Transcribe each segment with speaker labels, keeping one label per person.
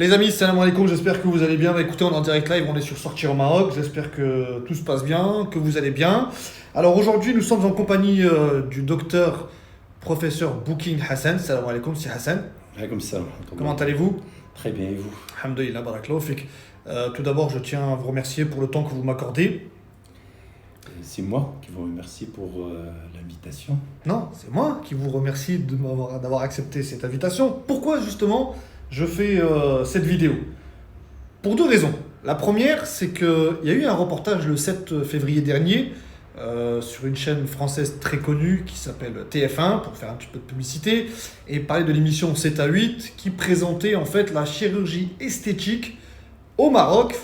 Speaker 1: Les amis, salam alaikum, j'espère que vous allez bien. Écoutez, on est en direct live, on est sur Sortir au Maroc. J'espère que tout se passe bien, que vous allez bien. Alors aujourd'hui, nous sommes en compagnie du docteur professeur Booking Hassan. Salam alaikum, c'est Hassan.
Speaker 2: Comme ça.
Speaker 1: Comment allez-vous?
Speaker 2: Très bien, et vous?
Speaker 1: Alhamdulillah, barakallahu fik. Tout d'abord, je tiens à vous remercier pour le temps que vous m'accordez.
Speaker 2: C'est moi qui vous remercie pour l'invitation.
Speaker 1: Non, c'est moi qui vous remercie d'avoir accepté cette invitation. Pourquoi justement je fais cette vidéo? Pour deux raisons. La première, c'est qu'il y a eu un reportage le 7 février dernier sur une chaîne française très connue qui s'appelle TF1, pour faire un petit peu de publicité, et parler de l'émission 7 à 8 qui présentait en fait la chirurgie esthétique au Maroc,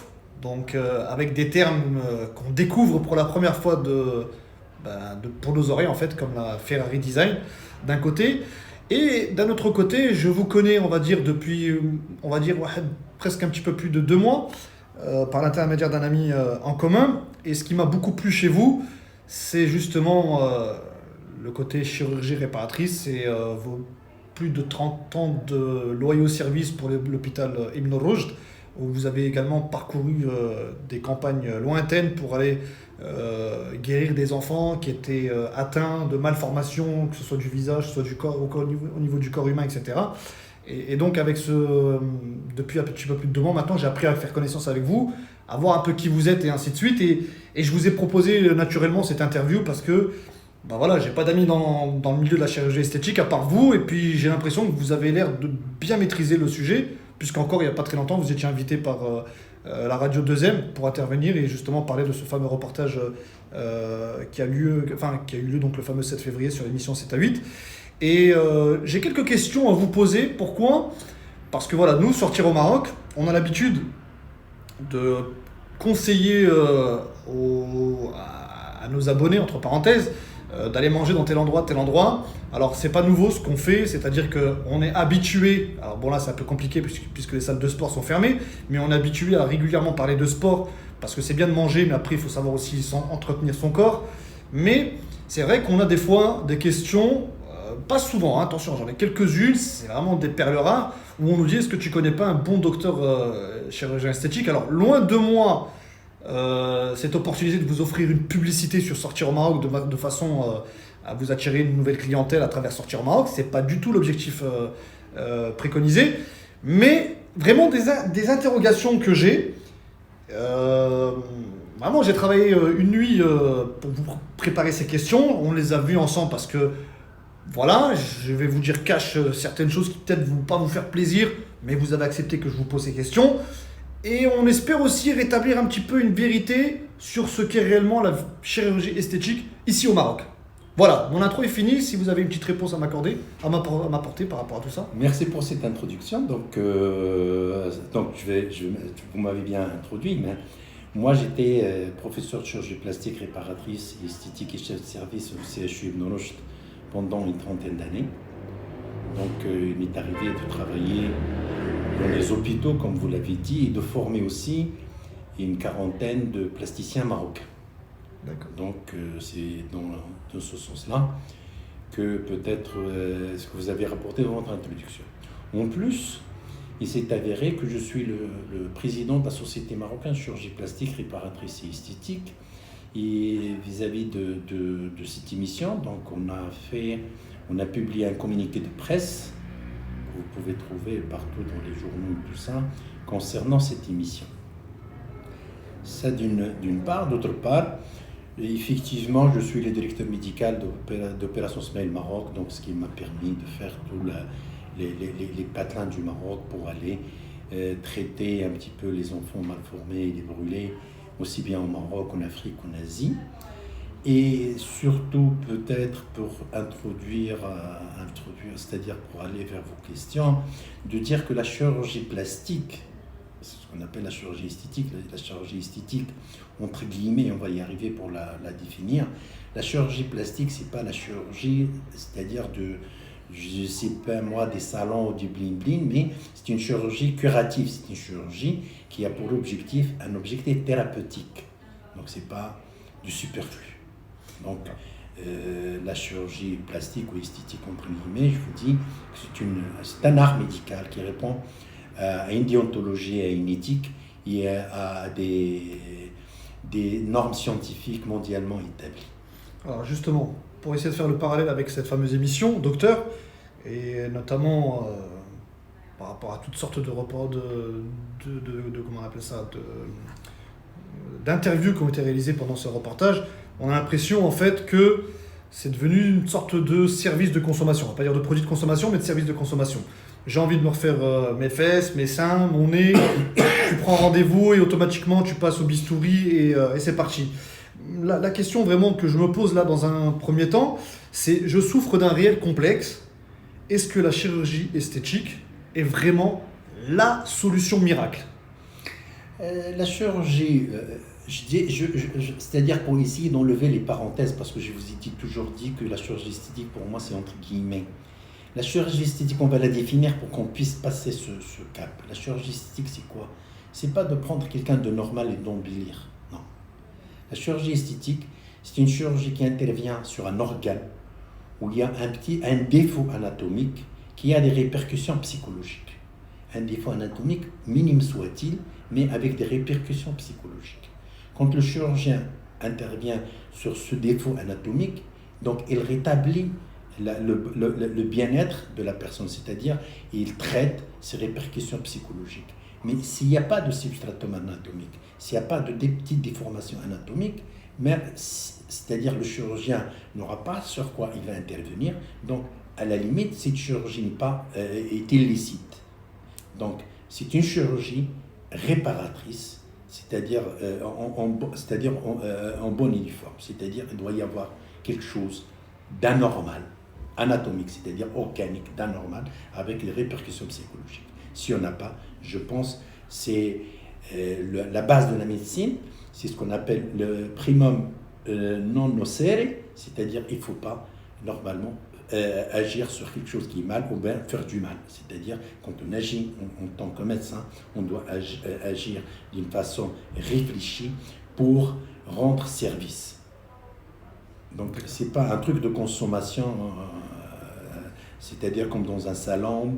Speaker 1: donc avec des termes qu'on découvre pour la première fois pour nos oreilles en fait, comme la Ferrari Design d'un côté. Et d'un autre côté, je vous connais, on va dire, depuis, presque un petit peu plus de 2 mois, par l'intermédiaire d'un ami en commun. Et ce qui m'a beaucoup plu chez vous, c'est justement le côté chirurgie réparatrice et vos plus de 30 ans de loyaux services pour l'hôpital Ibn Rushd, où vous avez également parcouru des campagnes lointaines pour aller guérir des enfants qui étaient atteints de malformations, que ce soit du visage, que ce soit du corps, au niveau du corps humain, etc. Et donc, depuis un petit peu plus de 2 mois maintenant, j'ai appris à faire connaissance avec vous, à voir un peu qui vous êtes et ainsi de suite. Et je vous ai proposé naturellement cette interview parce que j'ai pas d'amis dans le milieu de la chirurgie esthétique à part vous. Et puis, j'ai l'impression que vous avez l'air de bien maîtriser le sujet, puisqu'encore il n'y a pas très longtemps, vous étiez invité par la radio 2M pour intervenir et justement parler de ce fameux reportage qui a eu lieu donc le fameux 7 février sur l'émission 7 à 8. Et j'ai quelques questions à vous poser. Pourquoi? Parce que voilà, nous, Sortir au Maroc, on a l'habitude de conseiller à nos abonnés, entre parenthèses, d'aller manger dans tel endroit. Alors c'est pas nouveau ce qu'on fait, c'est-à-dire qu'on est habitué, alors bon là c'est un peu compliqué puisque les salles de sport sont fermées, mais on est habitué à régulièrement parler de sport, parce que c'est bien de manger, mais après il faut savoir aussi entretenir son corps. Mais c'est vrai qu'on a des fois des questions, pas souvent, hein, attention, j'en ai quelques-unes, c'est vraiment des perles rares, où on nous dit: est-ce que tu connais pas un bon docteur chirurgien esthétique? Alors loin de moi cette opportunité de vous offrir une publicité sur Sortir au Maroc de façon à vous attirer une nouvelle clientèle à travers Sortir au Maroc, c'est pas du tout l'objectif préconisé, mais vraiment des interrogations que j'ai. Vraiment, j'ai travaillé une nuit pour vous préparer ces questions. On les a vues ensemble parce que voilà, je vais vous dire cash certaines choses qui peut-être vont pas vous faire plaisir, mais vous avez accepté que je vous pose ces questions. Et on espère aussi rétablir un petit peu une vérité sur ce qu'est réellement la chirurgie esthétique ici au Maroc. Voilà, mon intro est finie. Si vous avez une petite réponse à m'apporter par rapport à tout ça.
Speaker 2: Merci pour cette introduction. Donc vous m'avez bien introduit, mais moi j'étais professeur de chirurgie plastique, réparatrice, esthétique et chef de service au CHU Ibn Rushd pendant une 30aine d'années. Donc il m'est arrivé de travailler dans les hôpitaux, comme vous l'avez dit, et de former aussi une 40aine de plasticiens marocains.
Speaker 1: D'accord.
Speaker 2: Donc c'est dans ce sens-là que peut-être ce que vous avez rapporté dans votre introduction. En plus, il s'est avéré que je suis le président de la Société marocaine de chirurgie plastique, réparatrice et esthétique. Et vis-à-vis de cette émission, donc on a publié un communiqué de presse que vous pouvez trouver partout dans les journaux et tout ça, concernant cette émission. Ça d'une part. D'autre part, effectivement, je suis le directeur médical d'Opération Smile Maroc, donc ce qui m'a permis de faire tous les patelins du Maroc pour aller traiter un petit peu les enfants mal formés et les brûlés, aussi bien au Maroc, en Afrique, en Asie. Et surtout, peut-être pour introduire, c'est-à-dire pour aller vers vos questions, de dire que la chirurgie plastique, c'est ce qu'on appelle la chirurgie esthétique, entre guillemets, on va y arriver pour la définir. La chirurgie plastique, c'est pas la chirurgie, c'est-à-dire je sais pas moi, des salons ou du bling-bling, mais c'est une chirurgie curative, c'est une chirurgie qui a pour objectif un objectif thérapeutique. Donc c'est pas du superflu. Donc la chirurgie plastique ou esthétique entre guillemets, je vous dis que c'est un art médical qui répond à une déontologie, à une éthique et à des normes scientifiques mondialement établies.
Speaker 1: Alors justement, pour essayer de faire le parallèle avec cette fameuse émission, Docteur, et notamment par rapport à toutes sortes de reports comment on appelle ça, d'interviews qui ont été réalisées pendant ce reportage, on a l'impression en fait que c'est devenu une sorte de service de consommation. On va pas dire de produit de consommation, mais de service de consommation. J'ai envie de me refaire mes fesses, mes seins, mon nez, tu prends rendez-vous et automatiquement tu passes au bistouri et c'est parti. La question vraiment que je me pose là dans un premier temps, c'est je souffre d'un réel complexe. Est-ce que la chirurgie esthétique est vraiment la solution miracle?
Speaker 2: La chirurgie, c'est-à-dire pour essayer d'enlever les parenthèses, parce que je vous ai toujours dit que la chirurgie esthétique, pour moi, c'est entre guillemets. La chirurgie esthétique, on va la définir pour qu'on puisse passer ce cap. La chirurgie esthétique, c'est quoi? C'est pas de prendre quelqu'un de normal et d'embellir. Non. La chirurgie esthétique, c'est une chirurgie qui intervient sur un organe où il y a un défaut anatomique qui a des répercussions psychologiques. Un défaut anatomique, minime soit-il, mais avec des répercussions psychologiques. Quand le chirurgien intervient sur ce défaut anatomique, donc il rétablit le bien-être de la personne, c'est-à-dire il traite ses répercussions psychologiques. Mais s'il n'y a pas de substratum anatomique, s'il n'y a pas de petites déformations anatomiques, mais c'est-à-dire le chirurgien n'aura pas sur quoi il va intervenir, donc à la limite, cette chirurgie est illicite. Donc c'est une chirurgie réparatrice, c'est-à-dire en bonne et due forme, c'est-à-dire il doit y avoir quelque chose d'anormal, anatomique, c'est-à-dire organique, d'anormal, avec les répercussions psychologiques. Si on n'a pas, je pense, c'est la base de la médecine, c'est ce qu'on appelle le primum non nocere, c'est-à-dire il ne faut pas normalement agir sur quelque chose qui est mal ou bien faire du mal. C'est-à-dire quand on agit en tant que médecin, on doit agir d'une façon réfléchie pour rendre service. Donc c'est pas un truc de consommation, c'est-à-dire comme dans un salon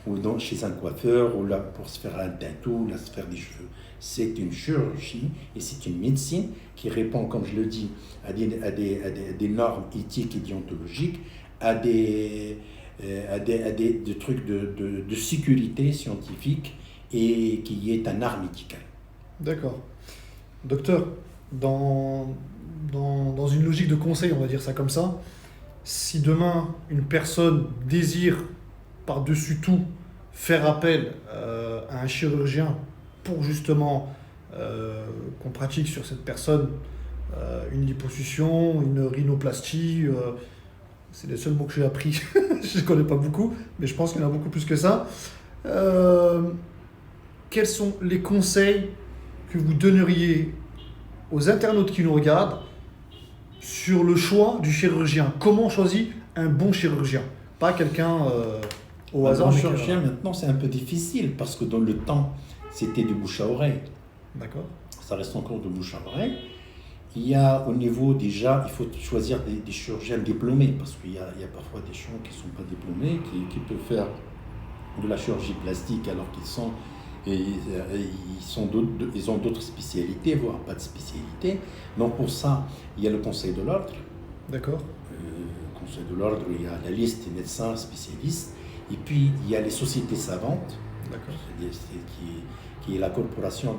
Speaker 2: ou chez un coiffeur ou là pour se faire un tatou, là se faire des cheveux. C'est une chirurgie et c'est une médecine qui répond, comme je le dis, à des normes éthiques et déontologiques, à des trucs de sécurité scientifique et qui est un art médical.
Speaker 1: D'accord. Docteur, dans une logique de conseil, on va dire ça comme ça, si demain une personne désire par-dessus tout faire appel à un chirurgien pour justement qu'on pratique sur cette personne une liposuction, une rhinoplastie, c'est les seuls mots que j'ai appris, je ne connais pas beaucoup, mais je pense qu'il y en a beaucoup plus que ça. Quels sont les conseils que vous donneriez aux internautes qui nous regardent sur le choix du chirurgien? Comment on choisit un bon chirurgien? Pas quelqu'un au hasard.
Speaker 2: Un bon chirurgien, maintenant, c'est un peu difficile parce que dans le temps, c'était de bouche à oreille.
Speaker 1: D'accord.
Speaker 2: Ça reste encore de bouche à oreille. Il y a au niveau déjà, il faut choisir des chirurgiens diplômés parce qu'il y a parfois des gens qui ne sont pas diplômés, qui peuvent faire de la chirurgie plastique alors ils ont d'autres spécialités, voire pas de spécialité. Donc pour ça, il y a le Conseil de l'Ordre.
Speaker 1: D'accord.
Speaker 2: Le Conseil de l'Ordre, il y a la liste des médecins spécialistes. Et puis, il y a les sociétés savantes.
Speaker 1: D'accord.
Speaker 2: Qui est la corporation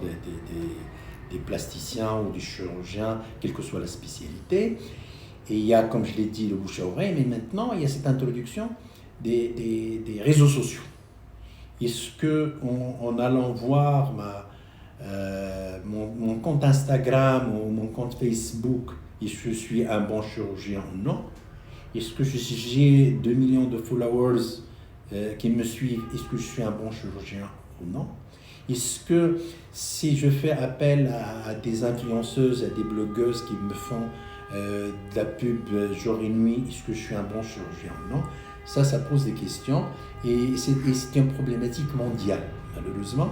Speaker 2: des plasticiens ou des chirurgiens, quelle que soit la spécialité. Et il y a, comme je l'ai dit, le bouche à oreille, mais maintenant, il y a cette introduction des réseaux sociaux. Est-ce qu'en allant voir mon compte Instagram ou mon compte Facebook, est-ce que je suis un bon chirurgien ou non? Est-ce que j'ai 2 millions de followers qui me suivent, est-ce que je suis un bon chirurgien ou non? Est-ce que si je fais appel à des influenceuses, à des blogueuses qui me font de la pub jour et nuit, est-ce que je suis un bon chirurgien ou non? Ça pose des questions et c'est une problématique mondiale, malheureusement.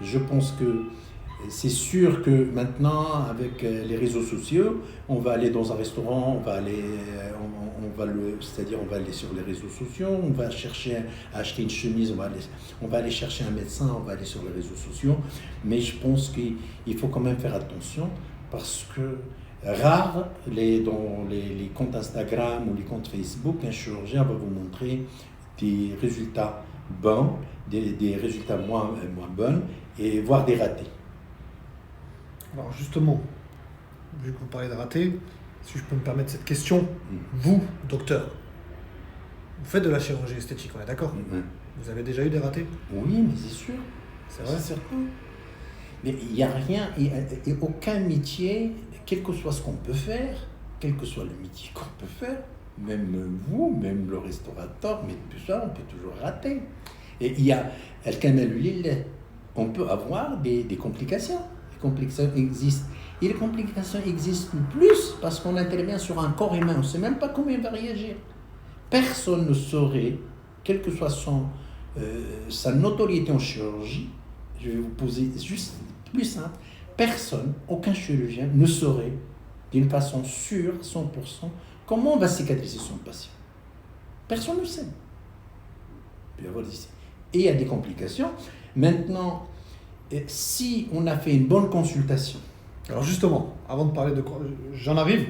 Speaker 2: Je pense que C'est sûr que maintenant, avec les réseaux sociaux, on va aller dans un restaurant, c'est-à-dire on va aller sur les réseaux sociaux, on va chercher à acheter une chemise, on va aller chercher un médecin, on va aller sur les réseaux sociaux. Mais je pense qu'il faut quand même faire attention parce que rare, dans les comptes Instagram ou les comptes Facebook, un chirurgien va vous montrer des résultats bons, des résultats moins bons, et voire des ratés.
Speaker 1: Alors justement, vu que vous parlez de ratés, si je peux me permettre cette question, vous, docteur, vous faites de la chirurgie esthétique, on est d'accord? Vous avez déjà eu des ratés?
Speaker 2: Oui, mais c'est sûr.
Speaker 1: C'est vrai?
Speaker 2: C'est certain. Mais il n'y a rien, et aucun métier, quel que soit ce qu'on peut faire, quel que soit le métier qu'on peut faire, même vous, même le restaurateur, mais tout ça, on peut toujours rater. Et il y a, on peut avoir des complications. Les complications existent. Et les complications existent plus parce qu'on intervient sur un corps humain. On ne sait même pas comment il va réagir. Personne ne saurait, quelle que soit sa notoriété en chirurgie, je vais vous poser juste plus simple, personne, aucun chirurgien ne saurait d'une façon sûre, 100%, comment on va cicatriser son patient. Personne ne sait. Et il y a des complications. Maintenant, si on a fait une bonne consultation.
Speaker 1: Alors justement, avant de parler j'en arrive,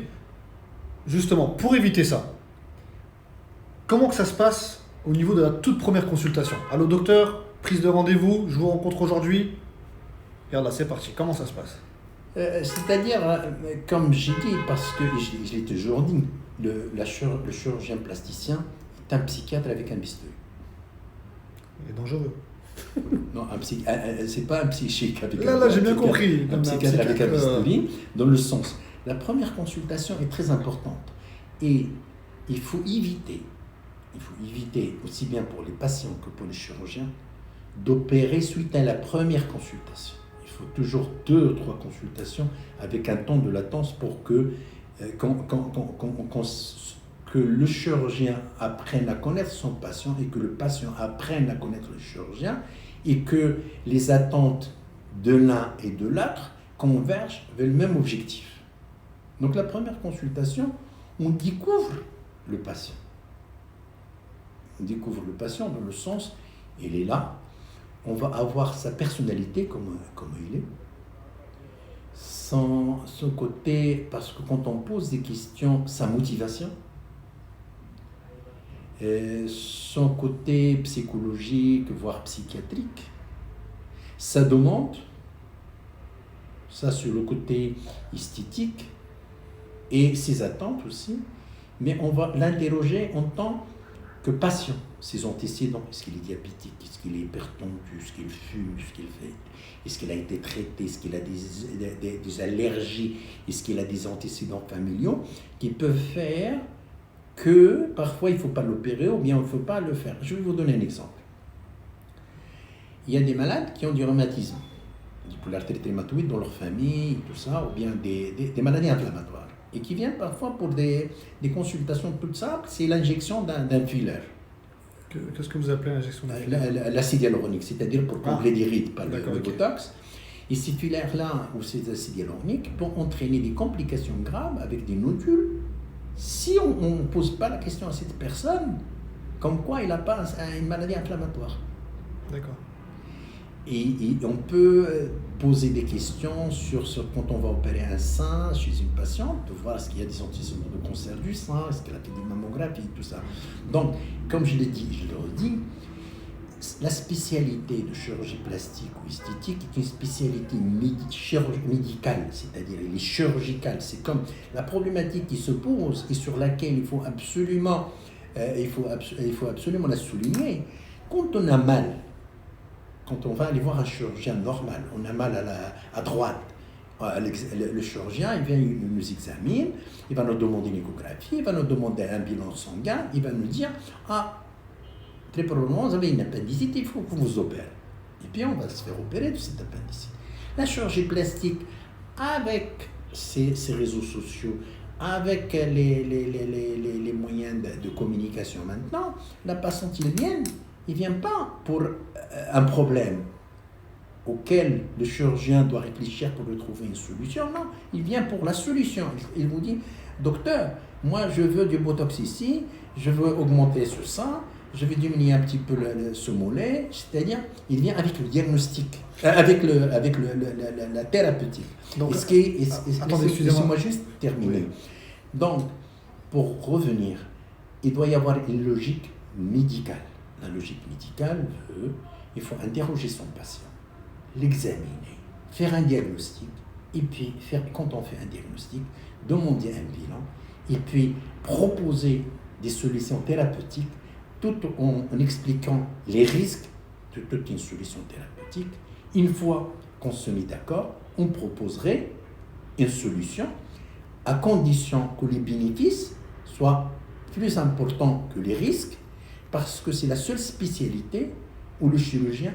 Speaker 1: justement, pour éviter ça, comment que ça se passe au niveau de la toute première consultation? Allô docteur, prise de rendez-vous, je vous rencontre aujourd'hui. Regarde là, c'est parti, comment ça se passe?
Speaker 2: C'est-à-dire, comme j'ai dit, parce que je l'ai toujours dit, le chirurgien plasticien est un psychiatre avec un bistouri.
Speaker 1: Il est dangereux.
Speaker 2: Non, c'est pas un psychique avec
Speaker 1: là, j'ai bien compris.
Speaker 2: Un psychiatre avec un bistouri, dans le sens, la première consultation est très importante. Et il faut éviter, aussi bien pour les patients que pour les chirurgiens, d'opérer suite à la première consultation. Il faut toujours 2 ou 3 consultations avec un temps de latence pour que le chirurgien apprenne à connaître son patient et que le patient apprenne à connaître le chirurgien et que les attentes de l'un et de l'autre convergent vers le même objectif. Donc la première consultation, on découvre le patient. On découvre le patient dans le sens, il est là, on va avoir sa personnalité comme il est, son côté, parce que quand on pose des questions, sa motivation, son côté psychologique, voire psychiatrique, sa demande, ça sur le côté esthétique, et ses attentes aussi, mais on va l'interroger en tant que patient, ses antécédents, est-ce qu'il est diabétique, est-ce qu'il est hypertendu, est-ce qu'il fume, est-ce qu'il fait, est-ce qu'il a été traité, est-ce qu'il a des allergies, est-ce qu'il a des antécédents familiaux qui peuvent faire que parfois il ne faut pas l'opérer ou bien il ne faut pas le faire. Je vais vous donner un exemple. Il y a des malades qui ont du rhumatisme, du polyarthrite rhumatoïde dans leur famille, tout ça, ou bien des maladies inflammatoires, et qui viennent parfois pour des consultations toutes simples, c'est l'injection d'un filler.
Speaker 1: Qu'est-ce que vous appelez l'injection d'un filler?
Speaker 2: L'acide hyaluronique, c'est-à-dire pour combler des rides, pas le
Speaker 1: okay.
Speaker 2: botox. Et ces fillers-là, ou ces acides hyaluroniques, peuvent entraîner des complications graves avec des nodules. Si on ne pose pas la question à cette personne, comme quoi il n'a pas une maladie inflammatoire.
Speaker 1: D'accord.
Speaker 2: Et on peut poser des questions sur quand on va opérer un sein chez une patiente, de voir est-ce qu'il y a des antécédents de cancer du sein, est-ce qu'elle a fait des mammographies, tout ça. Donc, comme je l'ai dit, je le redis, la spécialité de chirurgie plastique ou esthétique est une spécialité médicale, c'est-à-dire elle est chirurgicale. C'est comme la problématique qui se pose et sur laquelle il faut absolument la souligner. Quand on a mal, quand on va aller voir un chirurgien normal, on a mal à droite, le chirurgien il vient nous examine, il va nous demander une échographie, il va nous demander un bilan sanguin, il va nous dire « Ah, très probablement, vous avez une appendicite, il faut que vous opérez. » Et puis, on va se faire opérer de cette appendicite. La chirurgie plastique, avec ces réseaux sociaux, avec les moyens de communication maintenant, la patiente, il ne vient pas pour un problème. auquel le chirurgien doit réfléchir pour lui trouver une solution. Non, il vient pour la solution. Il vous dit, docteur, moi je veux du botox ici, je veux augmenter ce sein, je vais diminuer un petit peu ce mollet, c'est-à-dire, il vient avec le diagnostic, avec la thérapeutique.
Speaker 1: Donc,
Speaker 2: Attendez, excusez-moi juste terminer. Oui. Donc, pour revenir, il doit y avoir une logique médicale. La logique médicale veut, il faut interroger son patient, l'examiner, faire un diagnostic, et puis quand on fait un diagnostic, demander un bilan, et puis proposer des solutions thérapeutiques, tout en expliquant les risques de toute une solution thérapeutique. Une fois qu'on se met d'accord, on proposerait une solution à condition que les bénéfices soient plus importants que les risques, parce que c'est la seule spécialité où le chirurgien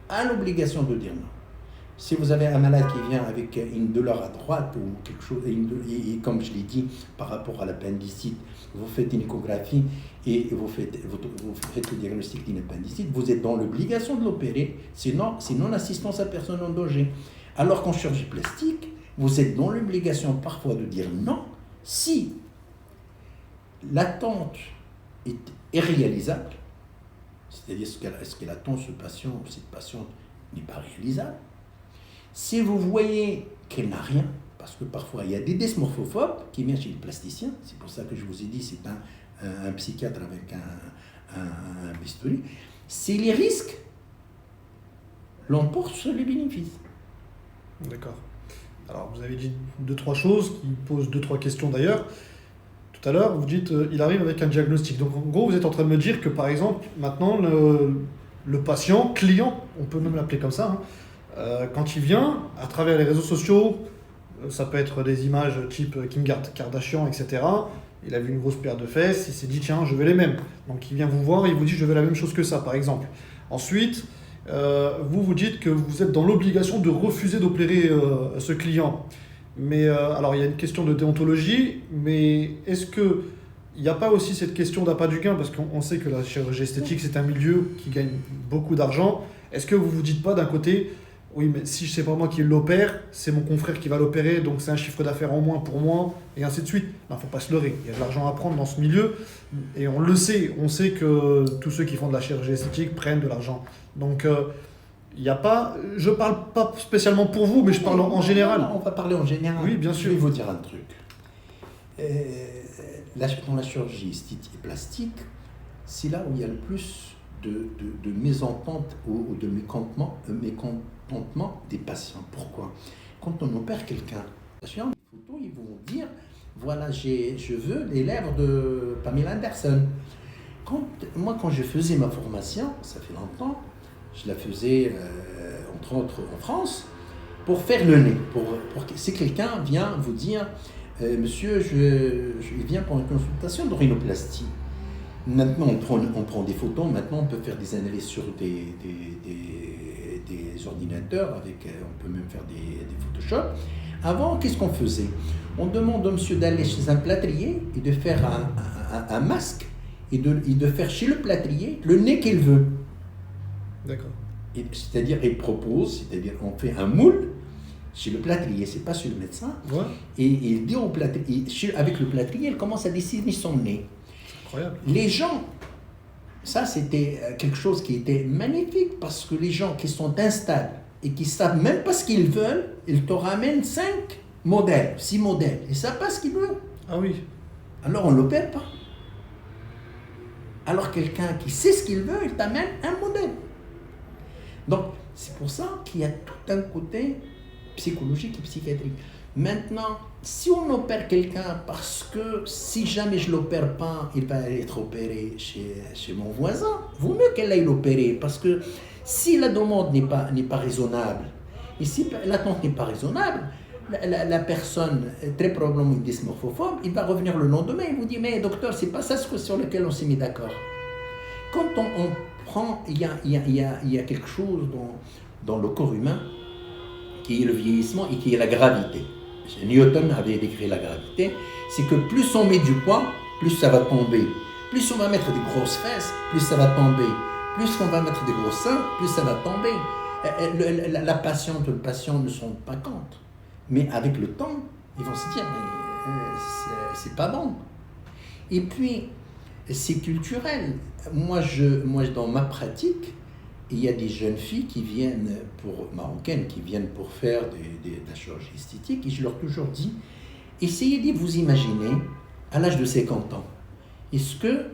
Speaker 2: a l'obligation de dire non. Si vous avez un malade qui vient avec une douleur à droite ou quelque chose, et comme je l'ai dit, par rapport à l'appendicite, vous faites une échographie et vous faites le diagnostic d'une appendicite, vous êtes dans l'obligation de l'opérer, sinon c'est non-assistance à personne en danger. Alors qu'en chirurgie plastique, vous êtes dans l'obligation parfois de dire non si l'attente est réalisable, c'est-à-dire est-ce qu'elle attend ce patient ou cette patiente n'est pas réalisable. Si vous voyez qu'elle n'a rien, parce que parfois il y a des dysmorphophobes qui viennent chez le plasticien, c'est pour ça que je vous ai dit c'est un psychiatre avec un bistouri, c'est les risques l'emportent sur les bénéfices.
Speaker 1: D'accord. Alors vous avez dit 2-3 choses qui posent 2-3 questions d'ailleurs. Tout à l'heure, vous dites il arrive avec un diagnostic. Donc en gros, vous êtes en train de me dire que par exemple, maintenant, le patient, client, on peut même l'appeler comme ça, quand il vient, à travers les réseaux sociaux, ça peut être des images type Kim Kardashian, etc. Il a vu une grosse paire de fesses, il s'est dit tiens, je veux les mêmes. Donc il vient vous voir, il vous dit je veux la même chose que ça, par exemple. Ensuite, vous dites que vous êtes dans l'obligation de refuser d'opérer ce client. Mais alors il y a une question de déontologie, mais est-ce que il n'y a pas aussi cette question d'appât du gain, parce qu'on sait que la chirurgie esthétique c'est un milieu qui gagne beaucoup d'argent. Est-ce que vous dites pas d'un côté oui, mais si c'est pas moi qui l'opère, c'est mon confrère qui va l'opérer, donc c'est un chiffre d'affaires en moins pour moi, et ainsi de suite. Il ne faut pas se leurrer, il y a de l'argent à prendre dans ce milieu, et on le sait, on sait que tous ceux qui font de la chirurgie esthétique prennent de l'argent. Donc, il n'y a pas, je ne parle pas spécialement pour vous, mais je parle en général.
Speaker 2: On va parler en général.
Speaker 1: Oui, bien sûr.
Speaker 2: Je vais vous dire un truc. Dans la chirurgie esthétique et plastique, c'est là où il y a le plus de mésentente ou de mécontentement des patients. Pourquoi? Quand on opère quelqu'un, les photos, ils vont dire voilà, je veux les lèvres de Pamela Anderson. Quand je faisais ma formation, ça fait longtemps, je la faisais entre autres en France, pour faire le nez. Si quelqu'un vient vous dire monsieur, je viens pour une consultation de rhinoplastie. Maintenant, on prend des photos, maintenant on peut faire des analyses sur des ordinateurs, on peut même faire des Photoshop. Avant, qu'est-ce qu'on faisait? On demande au monsieur d'aller chez un plâtrier et de faire un masque et de faire chez le plâtrier le nez qu'il veut.
Speaker 1: D'accord.
Speaker 2: C'est-à-dire, il propose, c'est-à-dire on fait un moule chez le plâtrier, c'est pas chez le médecin.
Speaker 1: Ouais.
Speaker 2: Et il dit au plâtrier, avec le plâtrier, il commence à dessiner son nez.
Speaker 1: Incroyable.
Speaker 2: Les gens, ça c'était quelque chose qui était magnifique, parce que les gens qui sont instables et qui savent même pas ce qu'ils veulent, ils te ramènent 6 modèles, ils savent pas ce qu'ils veulent.
Speaker 1: Ah oui.
Speaker 2: Alors on l'opère pas. Alors quelqu'un qui sait ce qu'il veut, il t'amène un modèle. Donc c'est pour ça qu'il y a tout un côté psychologique et psychiatrique. Maintenant, si on opère quelqu'un parce que si jamais je ne l'opère pas, il va être opéré chez mon voisin, vaut mieux qu'elle aille l'opérer, parce que si la demande n'est pas raisonnable, et si l'attente n'est pas raisonnable, la personne, très probablement dysmorphophobe, il va revenir le lendemain et vous dit mais docteur, c'est pas ça sur lequel on s'est mis d'accord. Quand on prend, il y a quelque chose dans le corps humain qui est le vieillissement et qui est la gravité. Newton avait décrit la gravité, c'est que plus on met du poids, plus ça va tomber. Plus on va mettre des grosses fesses, plus ça va tomber. Plus on va mettre des gros seins, plus ça va tomber. La patiente ou le patient ne se rendent pas compte. Mais avec le temps, ils vont se dire, mais c'est pas bon. Et puis, c'est culturel. Moi, dans ma pratique, il y a des jeunes filles qui viennent, marocaines, qui viennent pour faire de la chirurgie esthétique, et je leur ai toujours dit, essayez de vous imaginer à l'âge de 50 ans. Est-ce que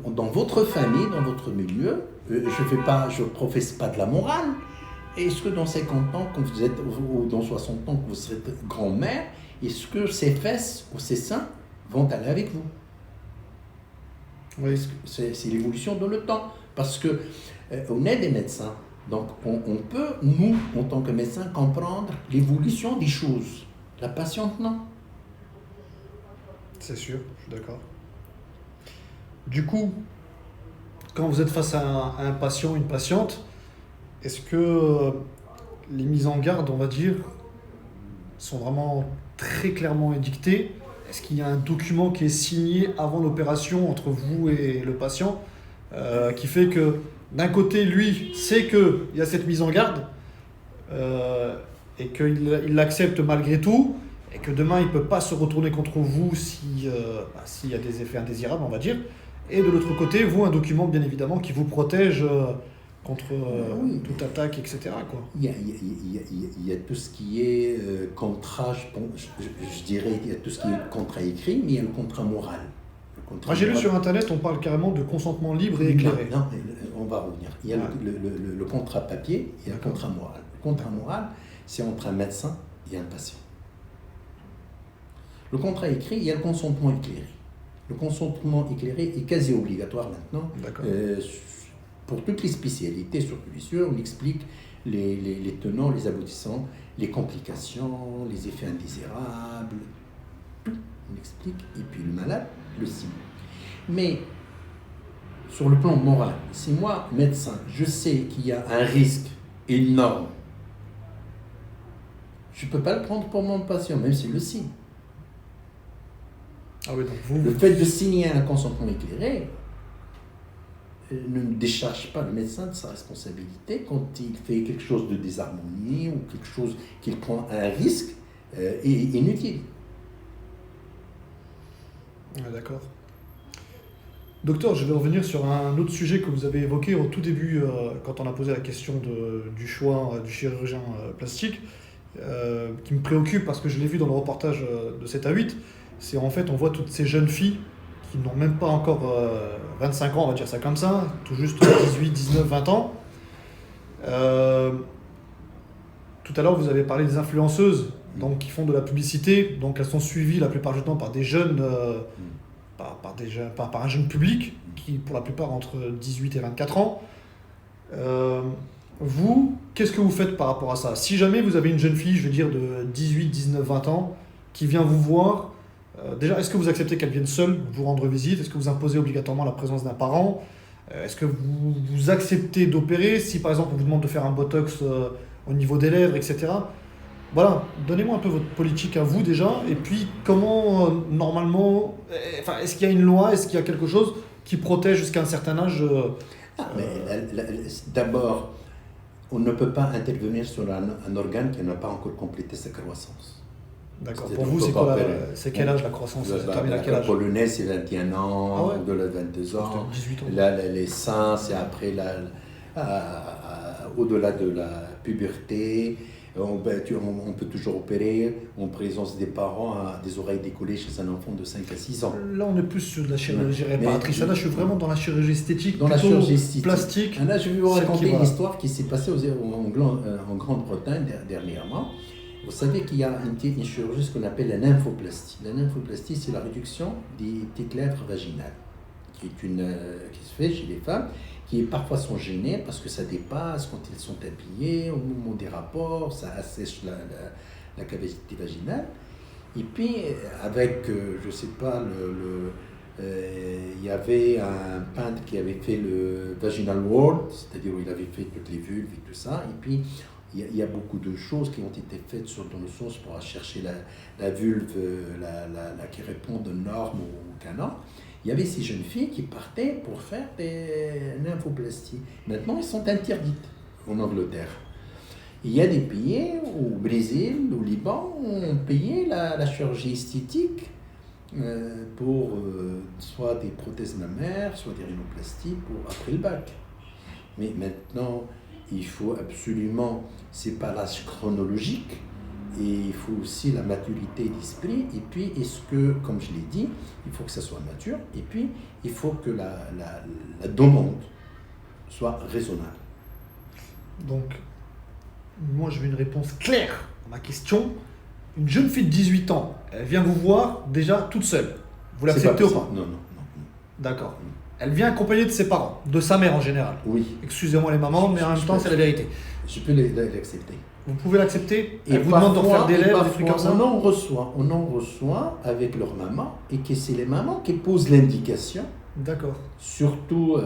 Speaker 2: dans votre famille, dans votre milieu, je ne professe pas de la morale, est-ce que dans 50 ans, quand vous êtes, ou dans 60 ans, quand vous serez grand-mère, est-ce que ces fesses ou ces seins vont aller avec vous?
Speaker 1: Oui.
Speaker 2: C'est l'évolution de le temps. Parce que on est des médecins. Donc on peut, nous, en tant que médecins, comprendre l'évolution des choses. La patiente, non.
Speaker 1: C'est sûr, je suis d'accord. Du coup, quand vous êtes face à un patient, une patiente, est-ce que les mises en garde, on va dire, sont vraiment très clairement édictées? Est-ce qu'il y a un document qui est signé avant l'opération entre vous et le patient qui fait que d'un côté, lui sait qu'il y a cette mise en garde et qu'il l'accepte malgré tout et que demain il ne peut pas se retourner contre vous s'il y a des effets indésirables, on va dire. Et de l'autre côté, vous, un document bien évidemment qui vous protège contre toute attaque, etc. Quoi.
Speaker 2: Il y a tout ce qui est contrat, je dirais, il y a tout ce qui est contrat écrit, mais il y a le contrat moral.
Speaker 1: Moi, j'ai lu sur Internet, on parle carrément de consentement libre et éclairé.
Speaker 2: Non, on va revenir. Il y a le contrat papier et le contrat moral. Le contrat moral, c'est entre un médecin et un patient. Le contrat écrit, il y a le consentement éclairé. Le consentement éclairé est quasi obligatoire maintenant. Pour toutes les spécialités, surtout les yeux, on explique les tenants, les aboutissants, les complications, les effets indésirables, tout, on explique, et puis le malade le signe. Mais sur le plan moral, si moi, médecin, je sais qu'il y a un risque énorme, je ne peux pas le prendre pour mon patient, même s'il le signe.
Speaker 1: Ah oui, donc
Speaker 2: le fait de signer un consentement éclairé ne décharge pas le médecin de sa responsabilité quand il fait quelque chose de désharmonie ou quelque chose qu'il prend un risque inutile.
Speaker 1: Ah, d'accord. Docteur, je vais revenir sur un autre sujet que vous avez évoqué au tout début quand on a posé la question du choix du chirurgien plastique, qui me préoccupe parce que je l'ai vu dans le reportage de 7 à 8. C'est en fait, on voit toutes ces jeunes filles qui n'ont même pas encore 25 ans, on va dire ça comme ça, tout juste 18, 19, 20 ans. Tout à l'heure, vous avez parlé des influenceuses donc, qui font de la publicité. Donc, elles sont suivies la plupart du temps par des jeunes, par un jeune public qui, pour la plupart, entre 18 et 24 ans. Vous, qu'est-ce que vous faites par rapport à ça? Si jamais vous avez une jeune fille, je veux dire de 18, 19, 20 ans, qui vient vous voir, déjà, est-ce que vous acceptez qu'elle vienne seule vous rendre visite? Est-ce que vous imposez obligatoirement la présence d'un parent? Est-ce que vous acceptez d'opérer si, par exemple, on vous demande de faire un botox au niveau des lèvres, etc. Voilà, donnez-moi un peu votre politique à vous déjà, et puis comment, normalement, est-ce qu'il y a une loi, est-ce qu'il y a quelque chose qui protège jusqu'à un certain âge
Speaker 2: D'abord, on ne peut pas intervenir sur un organe qui n'a pas encore complété sa croissance.
Speaker 1: D'accord. Pour vous, c'est quel âge la croissance?
Speaker 2: La polonaise, c'est 21 ans, au-delà de 22 ans.
Speaker 1: 18 ans.
Speaker 2: Les seins, c'est après au-delà de la puberté. On peut toujours opérer en présence des parents à des oreilles décollées chez un enfant de 5 à 6 ans.
Speaker 1: Là, on est plus sur de la chirurgie réparatrice. Là, je suis vraiment dans la chirurgie esthétique,
Speaker 2: dans la chirurgie esthétique.
Speaker 1: Plastique.
Speaker 2: Là, je vais vous raconter une histoire qui s'est passée en Grande-Bretagne dernièrement. Vous savez qu'il y a une chirurgie qu'on appelle la nymphoplastie. La nymphoplastie, c'est la réduction des petites lèvres vaginales, qui se fait chez les femmes, qui parfois sont gênées parce que ça dépasse quand elles sont habillées, au moment des rapports, ça assèche la cavité vaginale. Et puis, avec, je ne sais pas, il y avait un peintre qui avait fait le Vaginal World, c'est-à-dire où il avait fait toutes les vulves et tout ça. Et puis, il y a beaucoup de choses qui ont été faites dans le sens pour chercher la vulve qui répond aux normes au canon. Il y avait ces jeunes filles qui partaient pour faire des nymphoplasties. Maintenant, elles sont interdites. en Angleterre. Il y a des pays, au Brésil, au Liban, où on payait la chirurgie esthétique pour soit des prothèses mammaires, soit des rhinoplasties pour après le bac. Mais maintenant, il faut absolument, c'est pas l'âge chronologique, et il faut aussi la maturité d'esprit, et puis est-ce que, comme je l'ai dit, il faut que ça soit mature, et puis il faut que la demande soit raisonnable.
Speaker 1: Donc, moi je veux une réponse claire à ma question. Une jeune fille de 18 ans, elle vient vous voir déjà toute seule. Vous l'acceptez ou pas?
Speaker 2: Non.
Speaker 1: D'accord. Elle vient accompagnée de ses parents, de sa mère en général.
Speaker 2: Oui.
Speaker 1: Excusez-moi les mamans, mais en même temps c'est la vérité.
Speaker 2: Je peux l'accepter.
Speaker 1: Vous pouvez l'accepter?
Speaker 2: Et
Speaker 1: elle vous demande de refaire des lèvres, des trucs comme ça?
Speaker 2: On en reçoit avec leur maman, et que c'est les mamans qui posent l'indication.
Speaker 1: D'accord.
Speaker 2: Surtout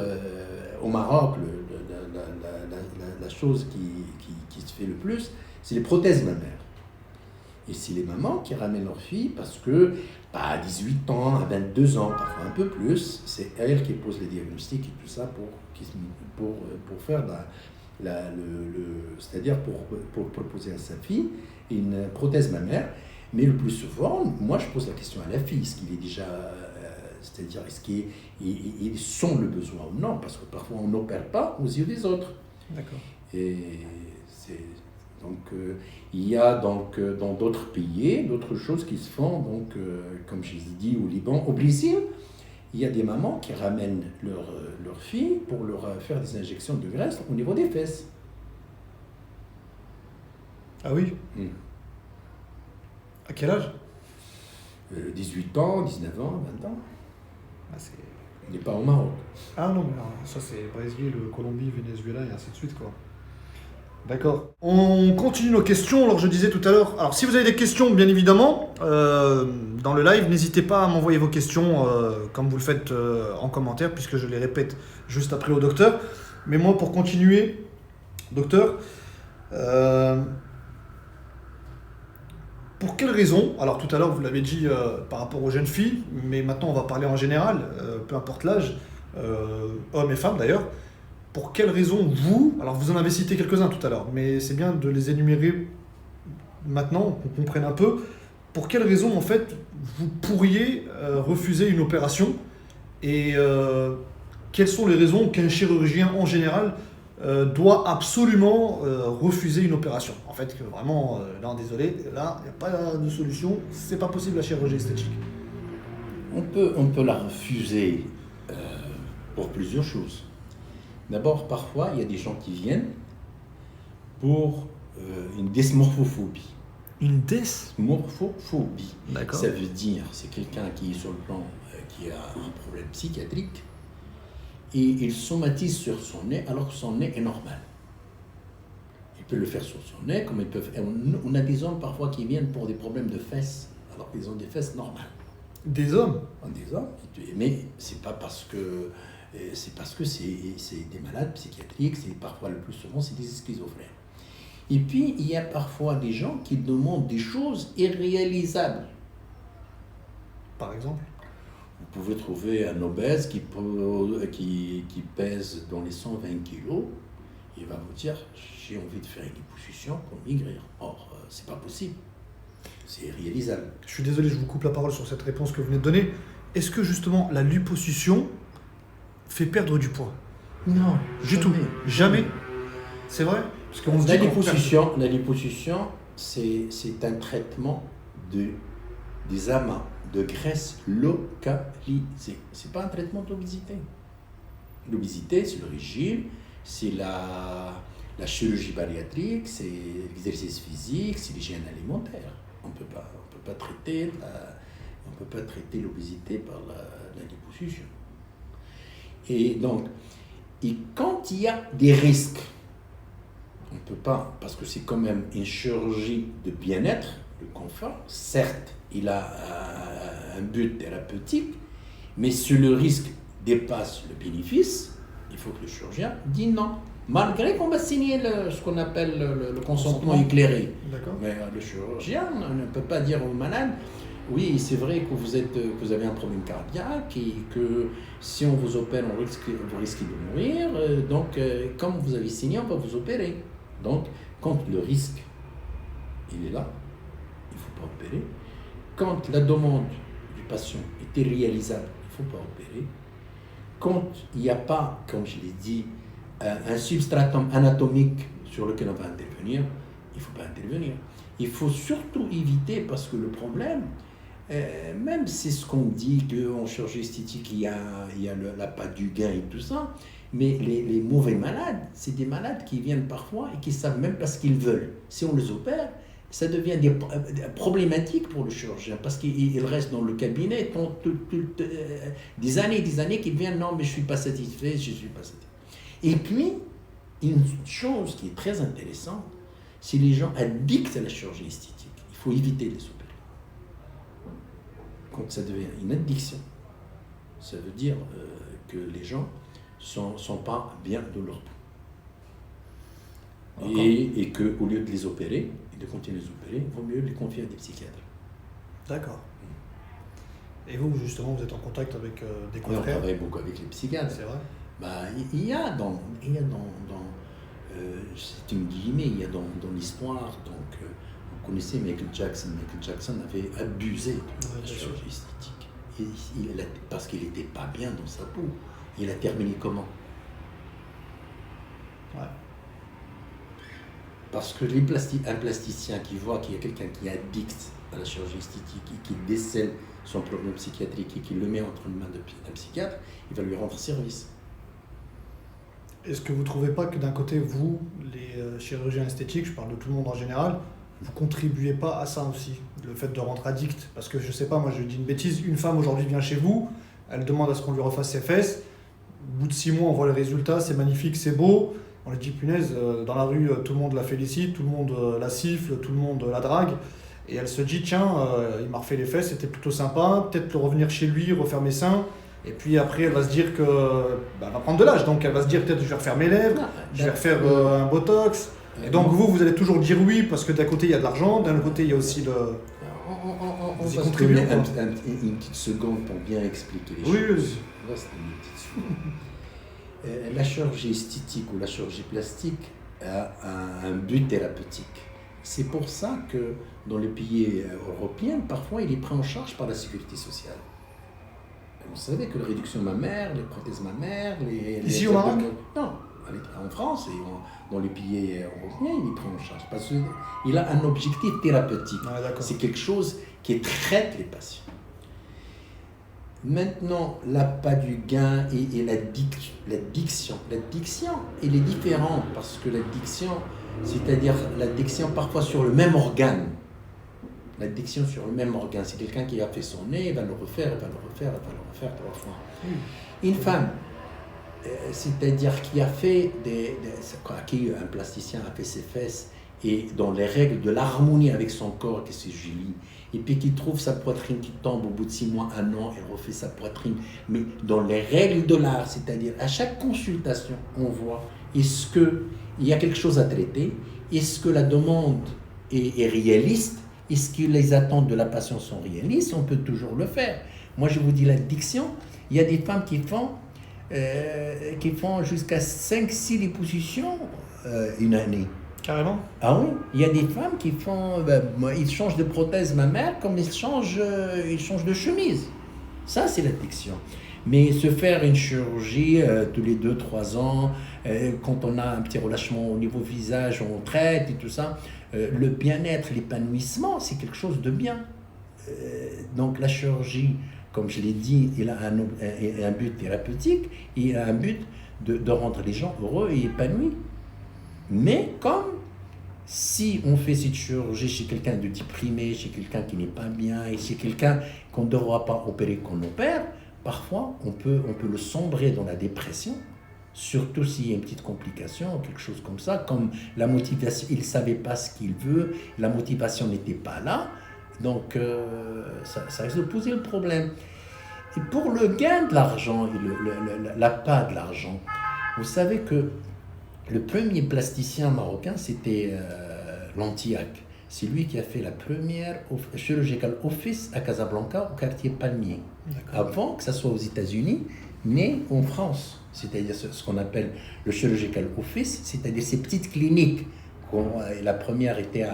Speaker 2: au Maroc, la chose qui se fait le plus, c'est les prothèses mammaires. Et c'est les mamans qui ramènent leurs filles parce que, à 18 ans, à 22 ans, parfois un peu plus, c'est elles qui posent les diagnostics et tout ça pour faire c'est-à-dire pour proposer à sa fille une prothèse mammaire. Mais le plus souvent, moi je pose la question à la fille, est-ce qu'il est déjà, c'est-à-dire est-ce qu'ils sont le besoin ou non, parce que parfois on n'opère pas aux yeux des autres.
Speaker 1: D'accord.
Speaker 2: Et donc il y a donc dans d'autres pays d'autres choses qui se font, donc comme je l'ai dit au Liban, au Brésil, il y a des mamans qui ramènent leurs filles pour leur faire des injections de graisse au niveau des fesses.
Speaker 1: Ah oui? À quel âge?
Speaker 2: 18 ans, 19 ans, 20 ans.
Speaker 1: Ah, c'est...
Speaker 2: On n'est pas au Maroc.
Speaker 1: Ah non, mais ça c'est Brésil, Colombie, Venezuela et ainsi de suite, quoi. D'accord. On continue nos questions. Alors je disais tout à l'heure, alors si vous avez des questions, bien évidemment, dans le live, n'hésitez pas à m'envoyer vos questions comme vous le faites en commentaire, puisque je les répète juste après au docteur. Mais moi, pour continuer, docteur, pour quelle raison, alors tout à l'heure vous l'avez dit par rapport aux jeunes filles, mais maintenant on va parler en général, peu importe l'âge, hommes et femmes d'ailleurs, pour quelle raison vous, alors vous en avez cité quelques-uns tout à l'heure, mais c'est bien de les énumérer maintenant, qu'on comprenne un peu, pour quelle raison en fait vous pourriez refuser une opération, et quelles sont les raisons qu'un chirurgien en général doit absolument refuser une opération. En fait, que vraiment, là, désolé, là, il n'y a pas de solution, c'est pas possible la chirurgie esthétique.
Speaker 2: On peut la refuser pour plusieurs choses. D'abord, parfois, il y a des gens qui viennent pour une dysmorphophobie.
Speaker 1: Une dysmorphophobie?
Speaker 2: D'accord. Ça veut dire, c'est quelqu'un qui est sur le plan, qui a un problème psychiatrique, et il somatise sur son nez alors que son nez est normal. Il peut le faire sur son nez, comme ils peuvent. On a des hommes parfois qui viennent pour des problèmes de fesses, alors qu'ils ont des fesses normales.
Speaker 1: Des hommes?
Speaker 2: Des hommes, mais c'est pas parce que c'est des malades psychiatriques, c'est parfois le plus souvent c'est des schizophrènes. Et puis il y a parfois des gens qui demandent des choses irréalisables.
Speaker 1: Par exemple?
Speaker 2: Vous pouvez trouver un obèse qui pèse dans les 120 kilos, il va vous dire j'ai envie de faire une liposuction pour maigrir. Or, c'est pas possible, c'est irréalisable.
Speaker 1: Je suis désolé, je vous coupe la parole sur cette réponse que vous venez de donner. Est-ce que justement la liposuction fait perdre du poids?
Speaker 2: Non,
Speaker 1: du tout. Jamais. C'est vrai? Parce qu'on se dit
Speaker 2: la liposuction, c'est un traitement des amas de graisse localisée. C'est pas un traitement d'obésité. L'obésité, c'est le régime, c'est la chirurgie bariatrique, c'est l'exercice physique, c'est l'hygiène alimentaire. On peut pas traiter l'obésité par la liposuction. Et donc, quand il y a des risques, on ne peut pas, parce que c'est quand même une chirurgie de bien-être, de confort. Certes, il a un but thérapeutique, mais si le risque dépasse le bénéfice, il faut que le chirurgien dise non. Malgré qu'on va signer ce qu'on appelle le consentement éclairé.
Speaker 1: D'accord.
Speaker 2: Mais le chirurgien ne peut pas dire au malade Oui, c'est vrai que vous avez un problème cardiaque et que si on vous opère, vous risquez de mourir. Donc, comme vous avez signé, on va vous opérer. Donc, quand le risque, il est là, il ne faut pas opérer. Quand la demande du patient est irréalisable, il ne faut pas opérer. Quand il n'y a pas, comme je l'ai dit, un substratum anatomique sur lequel on va intervenir, il ne faut pas intervenir. Il faut surtout éviter, parce que le problème, même c'est ce qu'on dit qu'en chirurgie esthétique, il y a la patte du gain et tout ça, mais les mauvais malades, c'est des malades qui viennent parfois et qui ne savent même pas ce qu'ils veulent. Si on les opère, ça devient problématique pour le chirurgien, parce qu'il reste dans le cabinet des années qu'ils viennent, non mais je ne suis pas satisfait, je ne suis pas satisfait. Et puis, une chose qui est très intéressante, c'est les gens addicts à la chirurgie esthétique. Il faut éviter de les opérer. Quand ça devient une addiction, ça veut dire que les gens ne sont pas bien de leur peau. Et qu'au lieu de les opérer, et de continuer de les opérer, il vaut mieux les confier à des psychiatres.
Speaker 1: D'accord. Et vous, justement, vous êtes en contact avec des confrères?
Speaker 2: On travaille beaucoup avec les psychiatres.
Speaker 1: C'est vrai.
Speaker 2: Il y a dans c'est une guillemets, il y a dans l'histoire, donc vous connaissez Michael Jackson. Michael Jackson avait abusé de la chirurgie esthétique. Parce qu'il n'était pas bien dans sa peau. Il a terminé comment?
Speaker 1: Ouais.
Speaker 2: Parce que un plasticien qui voit qu'il y a quelqu'un qui est addict à la chirurgie esthétique et qui décèle son problème psychiatrique et qui le met entre les mains d'un psychiatre, il va lui rendre service.
Speaker 1: Est-ce que vous ne trouvez pas que d'un côté, vous, les chirurgiens esthétiques, je parle de tout le monde en général, vous ne contribuez pas à ça aussi, le fait de rendre addict? Parce que je ne sais pas, moi je dis une bêtise, une femme aujourd'hui vient chez vous, elle demande à ce qu'on lui refasse ses fesses, au bout de 6 mois on voit le résultat, c'est magnifique, c'est beau, on lui dit punaise, dans la rue tout le monde la félicite, tout le monde la siffle, tout le monde la drague, et elle se dit tiens, il m'a refait les fesses, c'était plutôt sympa, peut-être revenir chez lui, refaire mes seins. Et puis après, elle va se dire que elle va prendre de l'âge, donc elle va se dire peut-être je vais refaire mes lèvres, je vais refaire un botox. Et donc vous allez toujours dire oui parce que d'un côté il y a de l'argent, d'un autre côté il y a aussi le.
Speaker 2: On va se donner une petite seconde pour bien expliquer les choses.
Speaker 1: Oui.
Speaker 2: La chirurgie esthétique ou la chirurgie plastique a un but thérapeutique. C'est pour ça que dans les pays européens, parfois il est pris en charge par la sécurité sociale. Vous savez que la réduction mammaire, les prothèses mammaires,
Speaker 1: Ici au Maroc?
Speaker 2: Non, en France et dans les pays européens, il est pris en charge parce qu'il a un objectif thérapeutique. C'est quelque chose qui traite les patients. Maintenant, l'appât du gain et l'addiction. L'addiction, elle est différente parce que l'addiction, c'est-à-dire l'addiction parfois sur le même organe. L'addiction sur le même organe, c'est quelqu'un qui a fait son nez, il va le refaire 3 fois. Une femme, c'est-à-dire qui a fait un plasticien a fait ses fesses et dans les règles de l'harmonie avec son corps, qui c'est Julie, et puis qui trouve sa poitrine qui tombe au bout de 6 mois, 1 an, elle refait sa poitrine, mais dans les règles de l'art, c'est-à-dire à chaque consultation, on voit est-ce qu'il y a quelque chose à traiter, est-ce que la demande est réaliste, est-ce que les attentes de la patiente sont réalistes, on peut toujours le faire. Moi, je vous dis l'addiction, il y a des femmes qui font jusqu'à 5-6 liposuctions une année.
Speaker 1: Carrément?
Speaker 2: Ah oui, il y a des femmes qui ils changent de prothèse mammaire comme ils changent de chemise. Ça, c'est l'addiction. Mais se faire une chirurgie tous les 2-3 ans, quand on a un petit relâchement au niveau visage, on traite et tout ça, le bien-être, l'épanouissement, c'est quelque chose de bien. Donc la chirurgie, comme je l'ai dit, il a un but thérapeutique, et il a un but de rendre les gens heureux et épanouis. Mais comme si on fait cette chirurgie chez quelqu'un de déprimé, chez quelqu'un qui n'est pas bien, et chez quelqu'un qu'on ne devra pas opérer, qu'on opère, parfois on peut le sombrer dans la dépression, surtout s'il y a une petite complication, quelque chose comme ça, comme la motivation, il ne savait pas ce qu'il veut, la motivation n'était pas là, donc ça risque de poser le problème. Et pour le gain de l'argent, l'appât de l'argent, vous savez que le premier plasticien marocain, c'était Lantillac. C'est lui qui a fait la première chirurgical office à Casablanca, au quartier Palmier. Avant que ça soit aux États-Unis, mais en France. C'est-à-dire ce qu'on appelle le chirurgical office, c'est-à-dire ces petites cliniques. La première était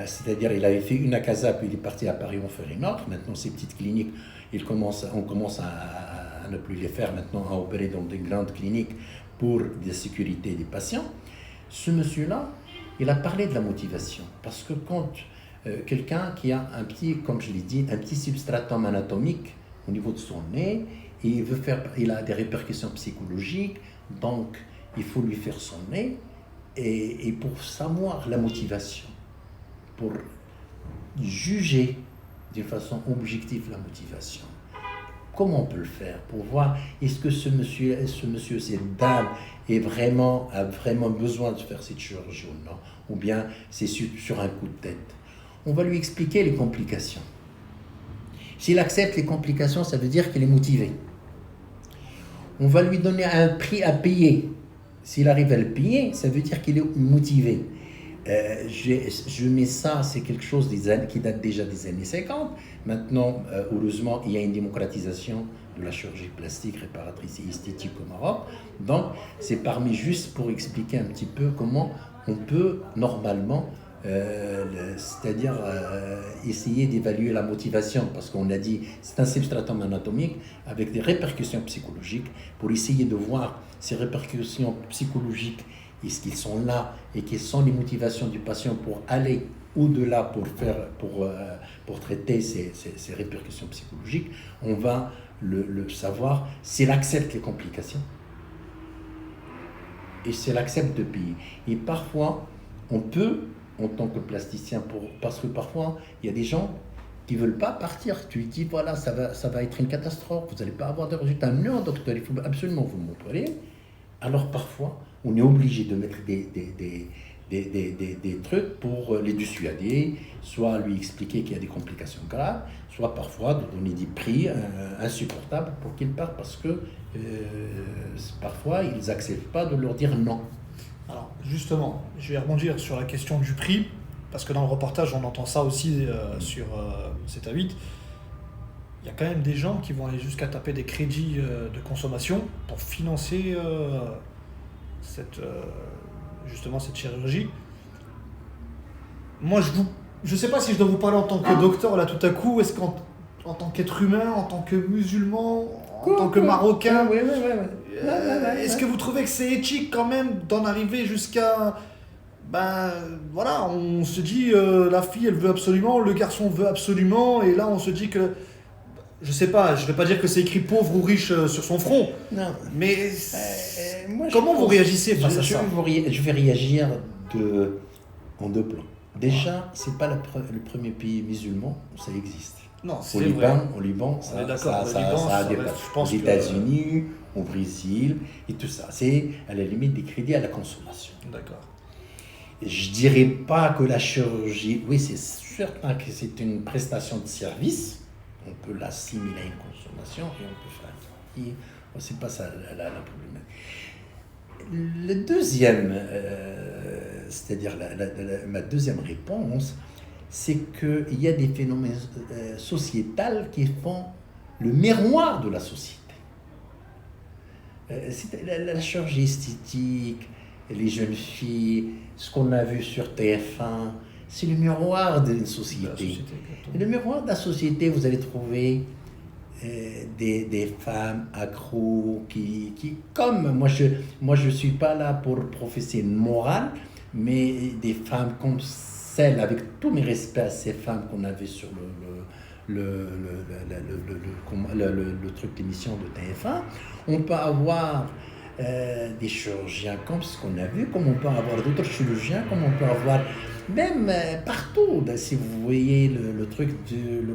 Speaker 2: c'est-à-dire il avait fait une à Casa, puis il est parti à Paris en faire une autre. Maintenant, ces petites cliniques, on commence à ne plus les faire maintenant, à opérer dans des grandes cliniques pour la sécurité des patients. Ce monsieur-là, il a parlé de la motivation, parce que quand quelqu'un qui a un petit, comme je l'ai dit, un petit substratum anatomique au niveau de son nez, et il a des répercussions psychologiques, donc il faut lui faire son nez, et pour savoir la motivation, pour juger d'une façon objective la motivation, comment on peut le faire pour voir est-ce que ce monsieur, cette dame a vraiment besoin de faire cette chirurgie ou non, ou bien c'est sur un coup de tête. On va lui expliquer les complications. S'il accepte les complications, ça veut dire qu'il est motivé. On va lui donner un prix à payer. S'il arrive à le payer, ça veut dire qu'il est motivé. Je mets ça, c'est quelque chose qui date déjà des années 50. Maintenant, heureusement, il y a une démocratisation de la chirurgie plastique, réparatrice et esthétique au Maroc. Donc, c'est parmi juste pour expliquer un petit peu comment on peut normalement, c'est-à-dire essayer d'évaluer la motivation, parce qu'on a dit c'est un substratum anatomique avec des répercussions psychologiques, pour essayer de voir ces répercussions psychologiques, est-ce qu'ils sont là et quelles sont les motivations du patient pour aller au-delà pour traiter ces répercussions psychologiques. On va le savoir s'il accepte les complications et s'il accepte de payer. Et parfois, on peut, en tant que plasticien, parce que parfois, il y a des gens qui ne veulent pas partir. Tu lui dis, voilà, ça va être une catastrophe, vous n'allez pas avoir de résultats. Non, docteur, il faut absolument vous montrer. Alors parfois, on est obligé de mettre des trucs pour les dissuader, soit lui expliquer qu'il y a des complications graves, soit parfois de donner des prix insupportables pour qu'ils partent, parce que parfois ils n'acceptent pas de leur dire non.
Speaker 1: Alors justement, je vais rebondir sur la question du prix, parce que dans le reportage on entend ça aussi sur 7 à 8. Il y a quand même des gens qui vont aller jusqu'à taper des crédits de consommation pour financer justement cette chirurgie. Moi, je sais pas si je dois vous parler en tant que docteur là tout à coup, est-ce qu'en tant qu'être humain, en tant que musulman, en tant que marocain, est-ce que vous trouvez que c'est éthique quand même d'en arriver jusqu'à... Ben voilà, on se dit la fille elle veut absolument, le garçon veut absolument, et là on se dit que... Je sais pas, je vais pas dire que c'est écrit pauvre ou riche sur son front,
Speaker 2: non.
Speaker 1: Mais moi, comment vous réagissez face à ça?
Speaker 2: Je vais réagir en deux plans. Déjà, c'est pas le premier pays musulman où ça existe.
Speaker 1: Non, c'est vrai.
Speaker 2: Au Liban, ça a dépassé. Aux
Speaker 1: aux
Speaker 2: États-Unis, au Brésil et tout ça. C'est à la limite des crédits à la consommation.
Speaker 1: D'accord.
Speaker 2: Je dirais pas que la chirurgie, oui, c'est certain que c'est une prestation de service. On peut l'assimiler à une consommation et on peut faire. C'est pas ça la problématique. Le deuxième, c'est-à-dire ma deuxième réponse, c'est qu'il y a des phénomènes sociétals qui font le miroir de la société. C'est la chirurgie esthétique, les jeunes filles, ce qu'on a vu sur TF1, c'est le miroir d'une société. Et le miroir de la société, vous allez trouver des femmes accros qui comme moi je suis pas là pour professer une morale, mais des femmes comme celles, avec tous mes respects à ces femmes qu'on avait sur le truc d'émission de TF1, on peut avoir des chirurgiens comme ce qu'on a vu, comme on peut avoir d'autres chirurgiens, comme on peut avoir même partout. Si vous voyez le truc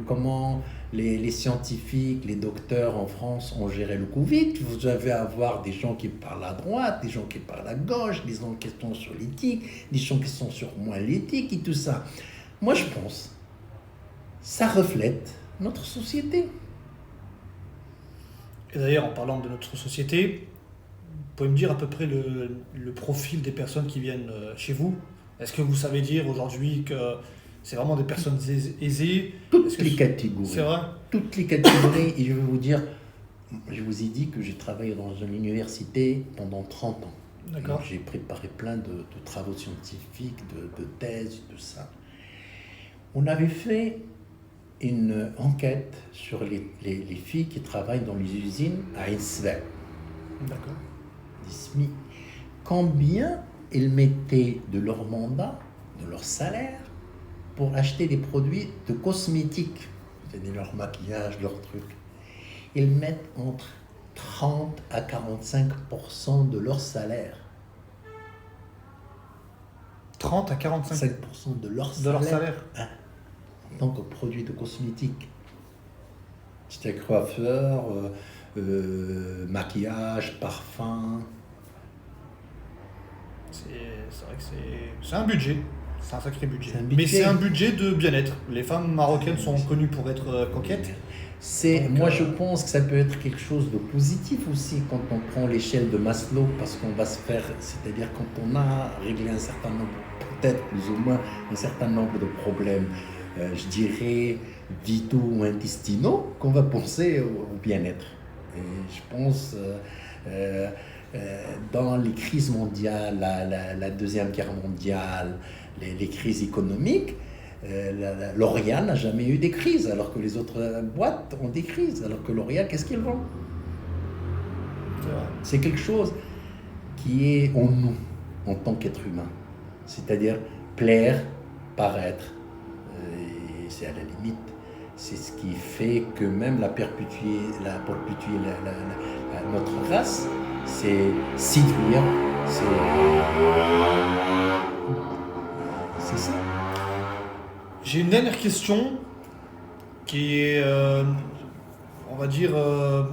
Speaker 2: comment les scientifiques, les docteurs en France ont géré le Covid, vous allez avoir des gens qui parlent à droite, des gens qui parlent à gauche, des gens qui sont sur l'éthique, des gens qui sont sur moins l'éthique et tout ça. Moi je pense, ça reflète notre société.
Speaker 1: Et d'ailleurs, en parlant de notre société, vous pouvez me dire à peu près le profil des personnes qui viennent chez vous Est-ce que vous savez dire aujourd'hui que c'est vraiment des personnes aisées?
Speaker 3: Toutes les catégories.
Speaker 1: C'est vrai?
Speaker 3: Toutes les catégories. Et je vais vous dire, je vous ai dit que j'ai travaillé dans une université pendant 30 ans.
Speaker 1: D'accord.
Speaker 3: J'ai préparé plein de travaux scientifiques, de thèses, tout ça. On avait fait une enquête sur les filles qui travaillent dans les usines à Einsberg,
Speaker 1: D'accord.
Speaker 3: des SMIC. Combien elles mettaient de leur mandat, de leur salaire, pour acheter des produits de cosmétiques, c'est-à-dire leur maquillage, leurs trucs. Ils mettent entre 30 à 45% de leur salaire.
Speaker 1: 30 à 45
Speaker 3: 5% de leur
Speaker 1: de leur salaire.
Speaker 3: hein, en tant que produit de cosmétiques. C'était coiffeur, maquillage, parfum.
Speaker 1: C'est vrai que c'est un budget. C'est un sacré budget.
Speaker 3: C'est un budget.
Speaker 1: Mais c'est un budget de bien-être. Les femmes marocaines sont connues pour être coquettes.
Speaker 3: Moi, je pense que ça peut être quelque chose de positif aussi quand on prend l'échelle de Maslow, parce qu'on va se faire, c'est-à-dire quand on a réglé un certain nombre, peut-être plus ou moins, un certain nombre de problèmes, je dirais vitaux ou intestinaux, qu'on va penser au bien-être. Et je pense, dans les crises mondiales, la Deuxième Guerre mondiale, les crises économiques, L'Oréal n'a jamais eu des crises, alors que les autres boîtes ont des crises. Alors que L'Oréal, qu'est-ce qu'ils vendent? C'est quelque chose qui est en nous, en tant qu'être humain. C'est-à-dire plaire, paraître. Et c'est à la limite, c'est ce qui fait que même pour perpétuer notre race, c'est séduire, c'est ça.
Speaker 1: J'ai une dernière question qui est, on va dire,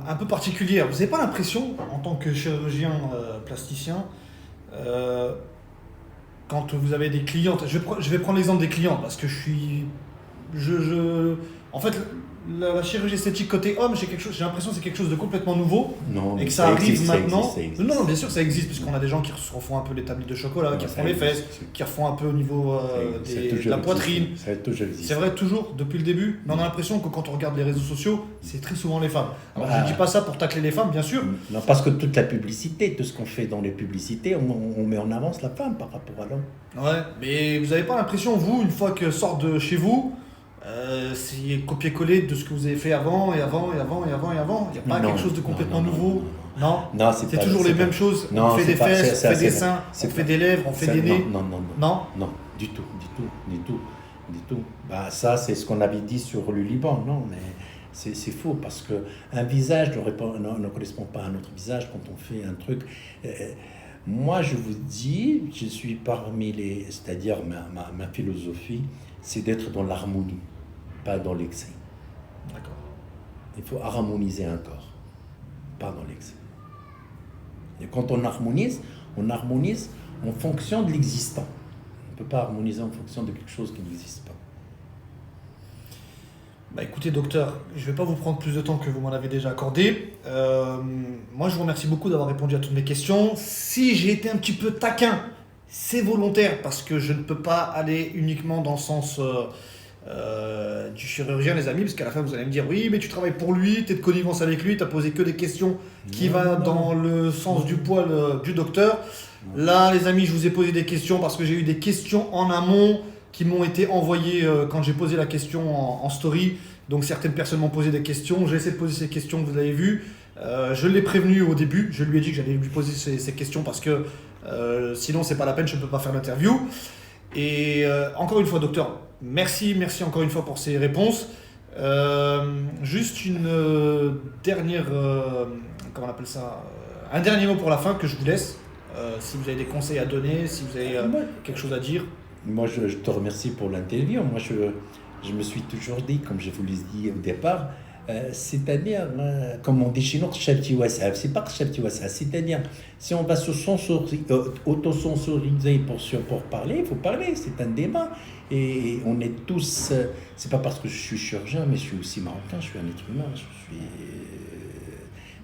Speaker 1: un peu particulière. Vous n'avez pas l'impression, en tant que chirurgien plasticien, quand vous avez des clientes, je vais prendre l'exemple des clientes parce que en fait, la chirurgie esthétique côté homme, j'ai l'impression que c'est quelque chose de complètement nouveau.
Speaker 3: Non,
Speaker 1: et que ça arrive maintenant.
Speaker 3: Ça existe.
Speaker 1: Non, bien sûr, ça existe, puisqu'on a des gens qui refont un peu les tabliers de chocolat, qui refont les fesses, qui refont un peu au niveau de la poitrine.
Speaker 3: Ça a toujours existé.
Speaker 1: C'est vrai, toujours, depuis le début. Mais on a l'impression que quand on regarde les réseaux sociaux, c'est très souvent les femmes. Alors, je ne dis pas ça pour tacler les femmes, bien sûr.
Speaker 3: Non, parce que toute la publicité, tout ce qu'on fait dans les publicités, on met en avance la femme par rapport à l'homme.
Speaker 1: Ouais, mais vous n'avez pas l'impression, vous, une fois que sort de chez vous, c'est copier-coller de ce que vous avez fait avant et avant et avant et avant et avant. Il n'y a pas quelque chose de complètement nouveau. Non,
Speaker 3: c'est
Speaker 1: toujours les mêmes choses. On fait des fesses, on fait des seins, on fait des lèvres, on fait des nez.
Speaker 3: Non, du tout. Bah, ça, c'est ce qu'on avait dit sur le Liban. Non, mais c'est faux parce que un visage ne correspond pas à un autre visage quand on fait un truc. Moi, je vous dis, je suis parmi c'est-à-dire ma philosophie, c'est d'être dans l'harmonie, pas dans l'excès.
Speaker 1: D'accord.
Speaker 3: Il faut harmoniser un corps, pas dans l'excès. Et quand on harmonise en fonction de l'existant. On ne peut pas harmoniser en fonction de quelque chose qui n'existe pas.
Speaker 1: Bah écoutez docteur, je ne vais pas vous prendre plus de temps que vous m'en avez déjà accordé. Moi je vous remercie beaucoup d'avoir répondu à toutes mes questions. Si j'ai été un petit peu taquin, c'est volontaire parce que je ne peux pas aller uniquement dans le sens du chirurgien les amis, parce qu'à la fin vous allez me dire oui mais tu travailles pour lui, tu es de connivence avec lui, tu n'as posé que des questions qui vont dans le sens du poil du docteur. Là les amis je vous ai posé des questions parce que j'ai eu des questions en amont qui m'ont été envoyées quand j'ai posé la question en story. Donc certaines personnes m'ont posé des questions, j'ai essayé de poser ces questions, vous l'avez vu. Je l'ai prévenu au début, je lui ai dit que j'allais lui poser ces questions parce que sinon c'est pas la peine, je ne peux pas faire l'interview. Et encore une fois docteur, merci encore une fois pour ces réponses. Juste une dernière, comment on appelle ça, un dernier mot pour la fin que je vous laisse. Si vous avez des conseils à donner, si vous avez quelque chose à dire.
Speaker 3: Moi, je te remercie pour l'interview. Moi, je me suis toujours dit, comme je vous l'ai dit au départ, c'est-à-dire, comme on dit chez nous, c'est pas c'est-à-dire, si on va se auto-censoriser pour parler, il faut parler, c'est un débat. Et on est tous, c'est pas parce que je suis chirurgien, mais je suis aussi marocain, je suis un être humain,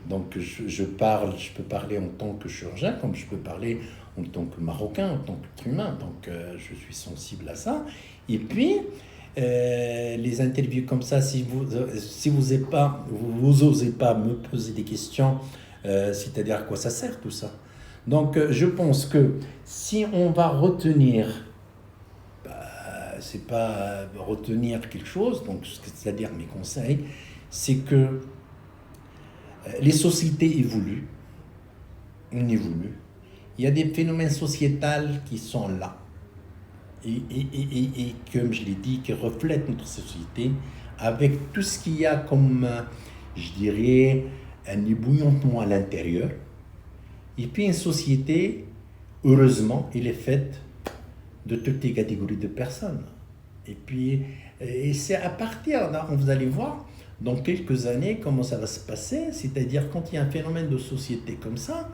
Speaker 3: donc je peux parler en tant que chirurgien, comme je peux parler en tant que Marocain, en tant qu'être humain, donc je suis sensible à ça. Et puis, les interviews comme ça, si vous osez pas me poser des questions, c'est-à-dire à quoi ça sert tout ça. Donc, je pense que si on va retenir, c'est pas retenir quelque chose, donc c'est-à-dire mes conseils, c'est que les sociétés évoluent, on évolue. Il y a des phénomènes sociétals qui sont là. Et comme je l'ai dit, qui reflètent notre société avec tout ce qu'il y a comme, je dirais, un ébouillantement à l'intérieur. Et puis une société, heureusement, elle est faite de toutes les catégories de personnes. Et puis, c'est à partir là, vous allez voir, dans quelques années, comment ça va se passer. C'est-à-dire, quand il y a un phénomène de société comme ça,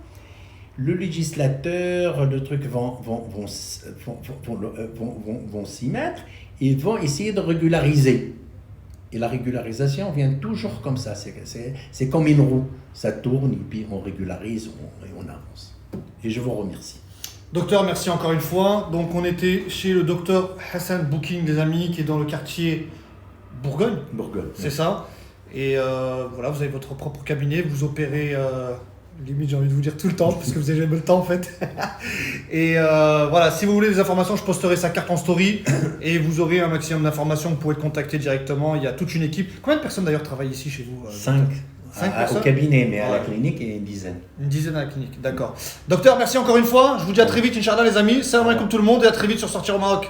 Speaker 3: le législateur, le truc vont s'y mettre et vont essayer de régulariser. Et la régularisation vient toujours comme ça. C'est comme une roue. Ça tourne et puis on régularise et on avance. Et je vous remercie.
Speaker 1: Docteur, merci encore une fois. Donc on était chez le docteur Hassan Booking, les amis, qui est dans le quartier Bourgogne.
Speaker 3: Bourgogne.
Speaker 1: C'est ça. Et voilà, vous avez votre propre cabinet, vous opérez... limite j'ai envie de vous dire tout le temps parce que vous avez jamais le temps en fait. Et voilà, si vous voulez des informations, je posterai sa carte en story et vous aurez un maximum d'informations. Vous pouvez le contacter directement. Il y a toute une équipe. Combien de personnes d'ailleurs travaillent ici chez vous?
Speaker 3: 5
Speaker 1: personnes
Speaker 3: au cabinet, mais à la clinique et une dizaine.
Speaker 1: Une dizaine à la clinique, d'accord. Docteur, merci encore une fois. Je vous dis à très vite, Inch'Allah les amis. Salam alaikum tout le monde et à très vite sur Sortir au Maroc.